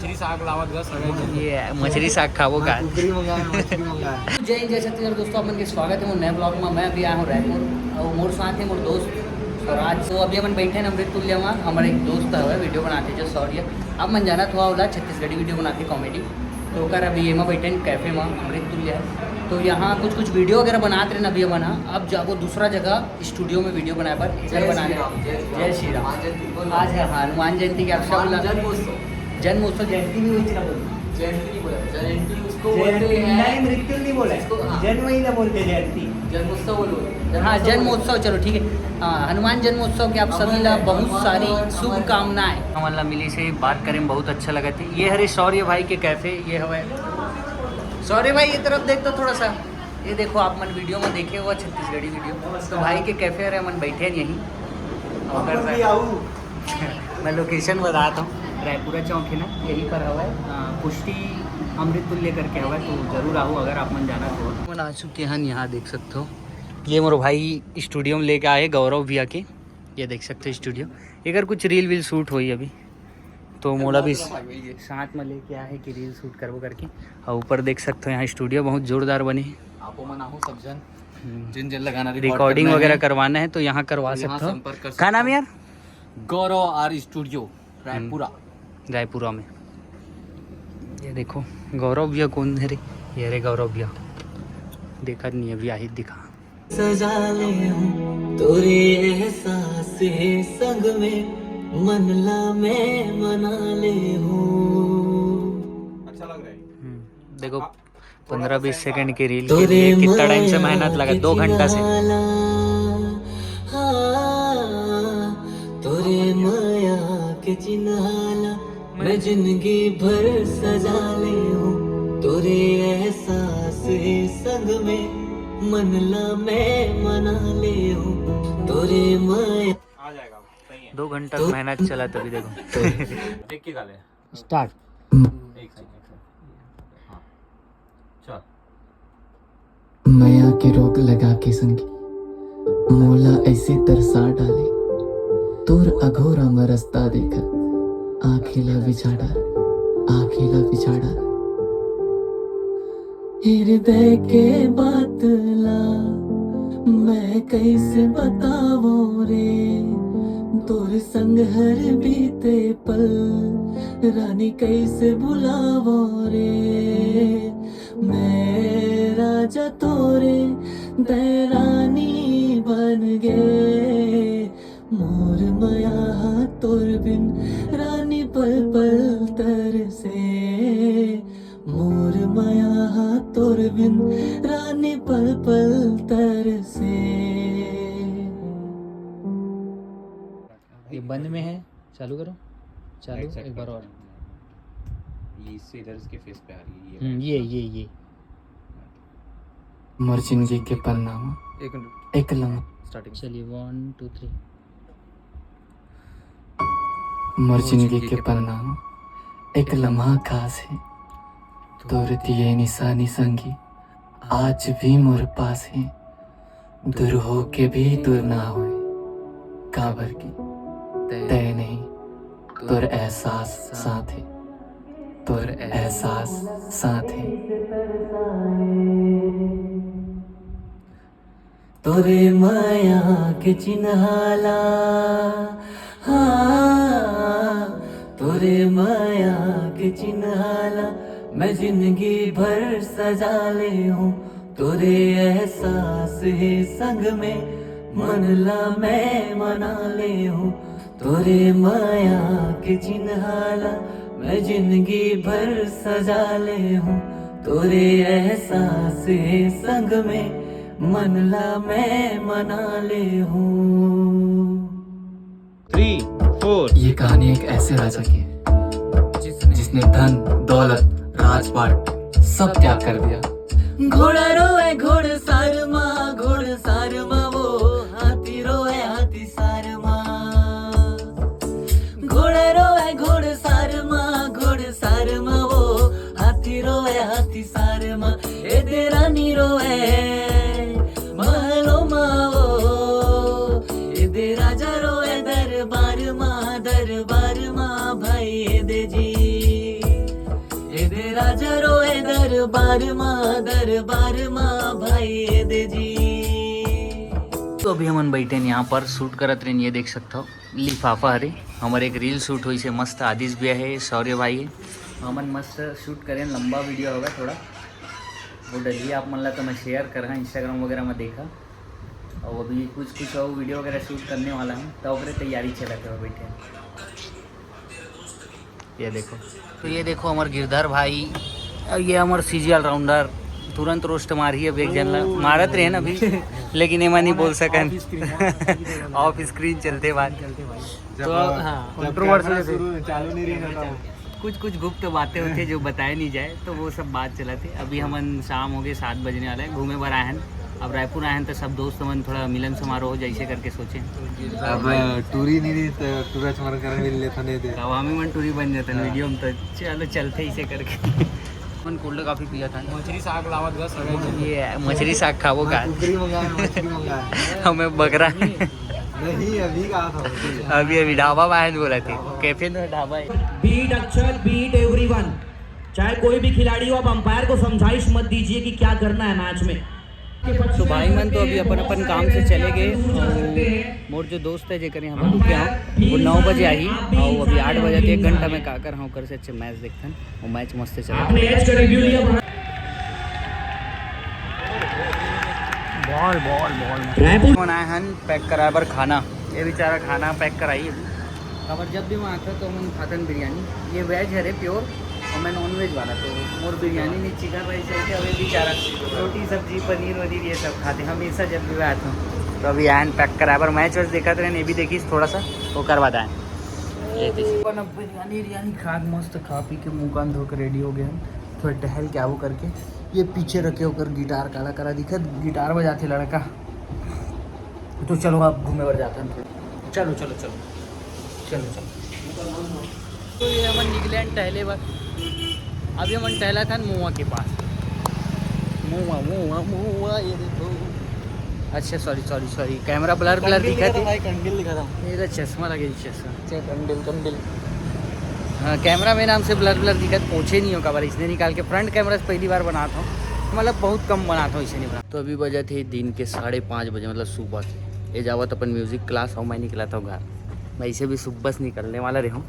मछली शाक लावत गा सगळ्यांनी ये मछली शाक खाओ का कुकरी मंगा जय हिंद जय छत्तीसगढ़ दोस्तों, अपन के स्वागत है मोर नए ब्लॉग में। मैं अभी आया हूँ रायपुर और मोर साथ है मोर दोस्त और आज तो अभी अपन बैठे हैं अमृत तुल्य में। हमारे एक दोस्त है वीडियो बनाते जो सॉरी अब मन जाना थोड़ा होला छत्तीसगढ़ी वीडियो बनाते कॉमेडी तो कर अभी ये बैठे कैफ़े में अमृत तुल्य है तो यहाँ कुछ वीडियो वगैरह बनाते रहे अभी बना। अब जाओ दूसरा जगह स्टूडियो में वीडियो बनाए पर इधर बनाने जय श्री राम आज है हनुमान जयंती के अवसर बोला जन्मोत्सव जयंती भी हुई जयंती नहीं बोला, जयंती उसको बोलते हैं, नहीं मृत्यु नहीं बोला जन्म ही ना बोलते जयंती जन्मोत्सव बोलो। हाँ जन्मोत्सव चलो ठीक है। हाँ हनुमान जन्मोत्सव के आप सभी ला बहुत सारी शुभकामनाएं। हमारा मिली से बात करें में बहुत अच्छा लगा थी। ये हरे शौर्य भाई के कैफे ये हवे शौर्य भाई ये तरफ देख दो थोड़ा सा ये देखो आप मन वीडियो में देखे हुआ छत्तीसगढ़ी वीडियो तो भाई के कैफे रहे मन बैठे यहीं मैं लोकेशन बताता हूँ रायपुरा चौक है ना यहीं पर हवा है पुष्टि अमृत तुल्य करके हवा तो जरूर आओ अगर आप मन जाना तो। मन आ चुके हैं यहाँ देख सकते हो ये मोर भाई स्टूडियो में लेके आए गौरव भैया के ये देख सकते हो स्टूडियो अगर कुछ रील वील शूट हुई अभी तो मोला भी साथ में लेके आए कि रील शूट करवो करके और ऊपर देख सकते हो यहाँ स्टूडियो बहुत जोरदार बने आपो मन आओ सब जन जिन जन लगाना रिकॉर्डिंग वगैरह करवाना है तो यहाँ करवा सकते हो। क्या नाम है यार? गौरव आर स्टूडियो रायपुरा में। ये देखो गौरव भैया कौन है रे? ये रे गौरव भैया देखा नहीं अभी आहित दिखा सजा ले हूँ तोरे एहसास है संग में मन ला मैं मना ले हूँ। अच्छा लग रहा है। देखो 15-20 सेकंड की रील के लिए कितना टाइम से मेहनत लगा 2 घंटा से। तोरे माया के चिन्हाला मैं जिंदगी भर सजा ले हूँ तोरे एहसास है संग में मन ला मैं मना ले हूँ तोरे माया आ जाएगा सही है। 2 घंटा मेहनत चला तभी देखो देख के गाले स्टार्ट। एक सेकंड हाँ चल माया के रोक लगा के संगी मोला ऐसे तरसा डाले तोर अघोरा में रास्ता देखा आखिला बिछाड़ा हृदय के बात ला मैं कैसे बतावो रे तोर संग हर बीते पल रानी कैसे बुलावो रे मैं राजा तोरे दैरानी बन गे मोर माया तोर बिन रानी पल पल तरसे मोर माया तोर बिन रानी पल पल तरसे। ये बंद में है चालू करो चालू एक बार और ये इससे इधर इसके फेस पे आ रही है ये मोर जिंदगी के पन्ना एक लम्हा स्टार्टिंग चलिए 1 2 3 मोर जिंदगी के पन्ना एक लम्हा खास है तोर दिए निशानी संगी आज भी मोर पास है दूर हो के भी दूर ना होए काबर की तय नहीं तोर एहसास साथ है तोर एहसास साथ है तोरे माया के चिन्हाला हाँ तोरे माया के चिन्हाला मैं जिंदगी भर सजा ले हूँ तोरे एहसास है संग में मन ला मैं मना ले हूँ तोरे माया के चिन्हाला मैं जिंदगी भर सजा ले हूँ तोरे एहसास है संग में मन ला मैं मना ले हूँ। 3 4 ये कहानी एक ऐसे राजा की है जिसने धन दौलत राजपाट सब त्याग कर दिया। घोड़ा रोए घोड़ सारमा वो हाथी रोए हाथी सारमा घोड़ा रोए घोड़ सारमा वो हाथी रोए हाथी सारमा ए दे रानी रोए महलो मावो ए दे राजा रोए दरबार माँ भाई ए दे जी राजा रोए दरबार माँ भाई दे जी। तो अभी हम बैठे यहाँ पर शूट करत रहे, ये देख सकते हो लिफाफा हरे हमारे एक रील शूट हुई से मस्त। आदिश भी है, शौर्य भाई है, हमन मस्त शूट करें। लंबा वीडियो होगा थोड़ा, वो डलिए आप मन ला तो मैं शेयर कर इंस्टाग्राम वगैरह में देखा। और अभी कुछ और वीडियो वगैरह शूट करने वाला हूँ, तो ओकरे तैयारी चलते हुए बैठे। ये देखो, तो ये देखो हमारे गिरधर भाई और ये हमारे सीजी ऑलराउंडर तुरंत रोस्ट मारी है। एक जन मारत रहे ना अभी लेकिन एमा नहीं बोल सकन ऑफ स्क्रीन चलते बात। तो कंट्रोवर्सी चालू नहीं रही, कुछ गुप्त बातें होती है जो बताए नहीं जाए, तो वो सब बात चला थी। अभी हमन शाम हो गए 7 बजने वाले हैं, घूमे भर आए हैं। अब रायपुर आए हैं तो सब दोस्त हमन थोड़ा मिलन समारोह जैसे करके सोचे। अब टूरी नहीं रही तो टूरा चमर कर मिल लेता नहीं दे। अब हम ही मन टूरी बन जाता वीडियो में, तो चलो चलते इसे करके। अपन कोल्ड कॉफी पिया था, मछली साग लावत बस ये मछली साग खावो का हमें बकरा नहीं अभी कहा था, अभी ढाबा बाहर बोला थे, कैफे में ढाबा है। बीट अक्षर बीट एवरीवन, चाहे कोई भी खिलाड़ी हो, आप अंपायर को समझाइश मत दीजिए कि क्या करना है मैच में। तो भाई मन तो अभी अपन काम से चले गए। मोर जो दोस्त है जेकर यहाँ पर रुके हूँ वो 9 बजे आई और अभी 8 बजे 1 घंटा में का कर हूँ कर से अच्छे मैच देखते हैं। वो मैच मस्त चला। बॉल बनाए हन पैक करा पर खाना, ये बेचारा खाना पैक कराई। खबर जब भी वहाँ आता तो हम खातन बिरयानी, ये वेज है रे प्योर और मैं नॉन वेज वाला, तो मोर बिरयानी नहीं चिकन राइस है। अभी बेचारा रोटी सब्जी पनीर वनीर ये सब खाते हमेशा जब भी आता हूँ। तो अभी आयन पैक करा पर मैच वैच देखा रहे, ये भी देखिस थोड़ा सा वो करवा दें। बिरयानी खा मस्त खा पी के मुँह कान धोकर रेडी हो गए हम, थोड़ा टहल के आवो करके। ये पीछे रखे होकर गिटार काला करा दिखा, गिटार बजाते लड़का। तो चलो आप घूमे पर जाते हैं, चलो चलो चलो चलो चलो। तो ये हम निकले टहले बस। अभी हम टहला था मुआ के पास, मुआ ये देखो। अच्छा सॉरी कैमरा ब्लर दिखा था, कंडिल लिखा था, ये तो चश्मा लगे, चश्मा कंडिल। हाँ कैमरा में नाम से ब्लर दिखा, पहुँचे नहीं होगा बार इसने निकाल के। फ्रंट कैमरा से पहली बार बनाता हूँ, मतलब बहुत कम बनाता हूँ इसे नहीं बना। तो अभी बजे थे दिन के 5:30 बजे, मतलब सुबह के। ये जावत अपन म्यूज़िक क्लास और मैं निकला था घर। मैं इसे भी सुबह से निकलने वाला रहा हूँ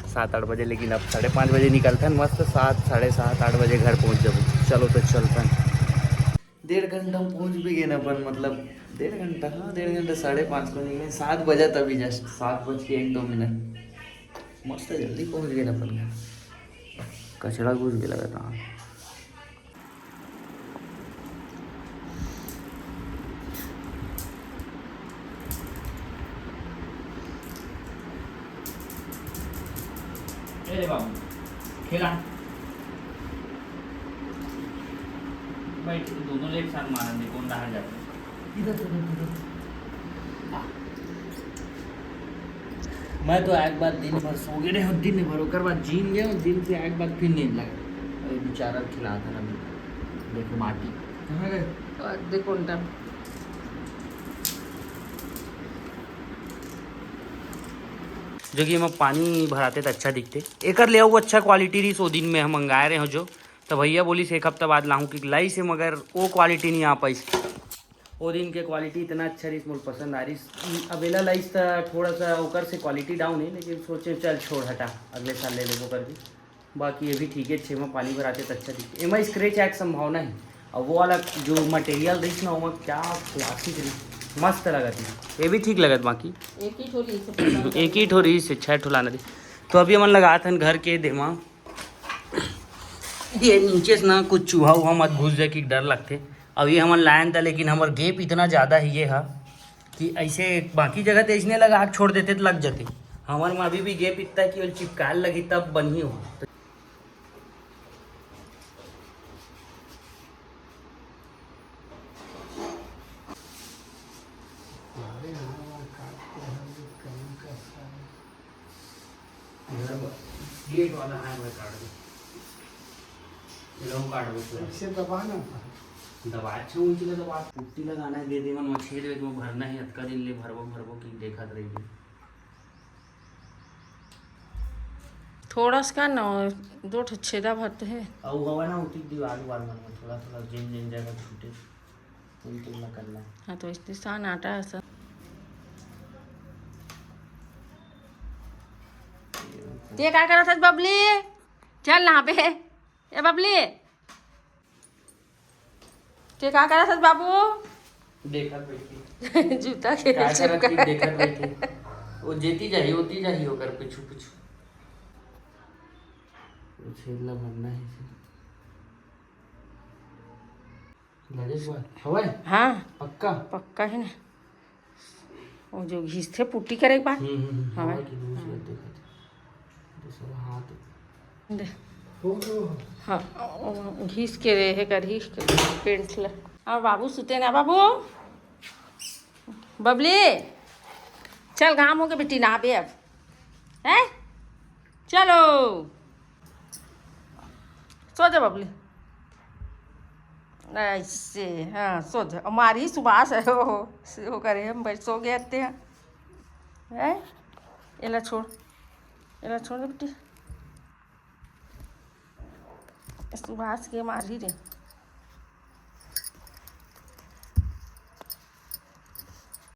7-8 बजे, लेकिन अब 5:30 बजे निकलता है मस्त। 7, 7:30, 8 बजे घर पहुँच जाऊँ। चलो तो चलता है। 1.5 घंटा में पहुँच भी गए ना अपन, मतलब 1.5 घंटा, हाँ 1.5 घंटा 5:30 को निकले। 7 बजा तभी जस्ट 7:01-2 मस्त जल्दी पहुँच गए ना अपन घर। कचड़ा घुस गया लगा था। खेला बैठ दोनों एक साथ मारा, कौन बाहर जाता इधर। मैं तो एक बार दिन भर सो गए रहे, दिन भर ओकर बाद जिम गए, जिम से एक बार फिर नींद लगा। अरे बेचारा खिला था ना, देखो माटी कहाँ गए, देखो उल्टा। जो कि हम पानी भराते तो अच्छा दिखते। एक ले आओ अच्छा क्वालिटी रही, 100 दिन में हम मंगाए रहे हो जो, तो भैया बोली से 1 हफ्ता बाद लाऊं कि लाई से, मगर वो क्वालिटी नहीं आ पाई। वो दिन के क्वालिटी इतना अच्छा रही, मुझे पसंद आ रही। अवेला लाइस तो थोड़ा सा ओकर से क्वालिटी डाउन है, लेकिन सोचे चल छोड़ हटा अगले साल ले लेबो करके। बाकी ये भी ठीक है, 6 में पानी भराते तो अच्छा दिखते। एम स्क्रेच आए संभावना है। और वो वाला जो मटेरियल रही ना, वो क्या क्लासिक रही, मस्त लगा थी। ये भी ठीक लगा। बाकी एक ही ठोरी से 6 ठोलाना थी। तो अभी हम लगा था घर के दिमाग, ये नीचे से ना कुछ चूहा वूहा मत घुस जाए कि डर लगते। अभी हम लायन था, लेकिन हमारे गेप इतना ज़्यादा ही ये है कि ऐसे बाकी जगह तो इसने लगा आग छोड़ देते तो लग जाते। हमारे में अभी भी गेप इतना कि चिपकाल लगी तब बनी हो। गेट वाला है वो काट दो, दबा अच्छा ऊँची दबा पुट्टी लगाना है, दे दे मन मछली दे तो भरना है। अतका दिन ले भरबो की देखत रही। थोड़ा सा ना 2 छेदा भरते है। और हवा ना होती दीवार वाल में थोड़ा थोड़ा जिन जिन जगह छूटे उनको ना करना है। हाँ तो इस सान आटा है सर। ये क्या करा था बबली? चल यहाँ पे ये बबली, ते क्या करा था बाबू? देखा बैठी जूता के क्या करत थी, देखत बैठी वो जेती जाही होती जाही होकर पिछू पिछू छेदला मरना है इसे लगे हुआ हवा है। हाँ पक्का पक्का है ना। वो जो घिसते पुट्टी करे एक बार। हवा की दूसरी देखा दूसरा हाथ दे हो हाँ घिस के रहे कर घिस के पेंट ला। और बाबू सुते ना बाबू? बबली चल घाम हो गए बेटी ना बे अब है। चलो सो जा बबली। ऐसे हाँ सो जा। हमारी सुबास है वो करे हम बैठ सो गए आते हैं है। एला छोड़ दे बेटी। सुभाष के मारी रे।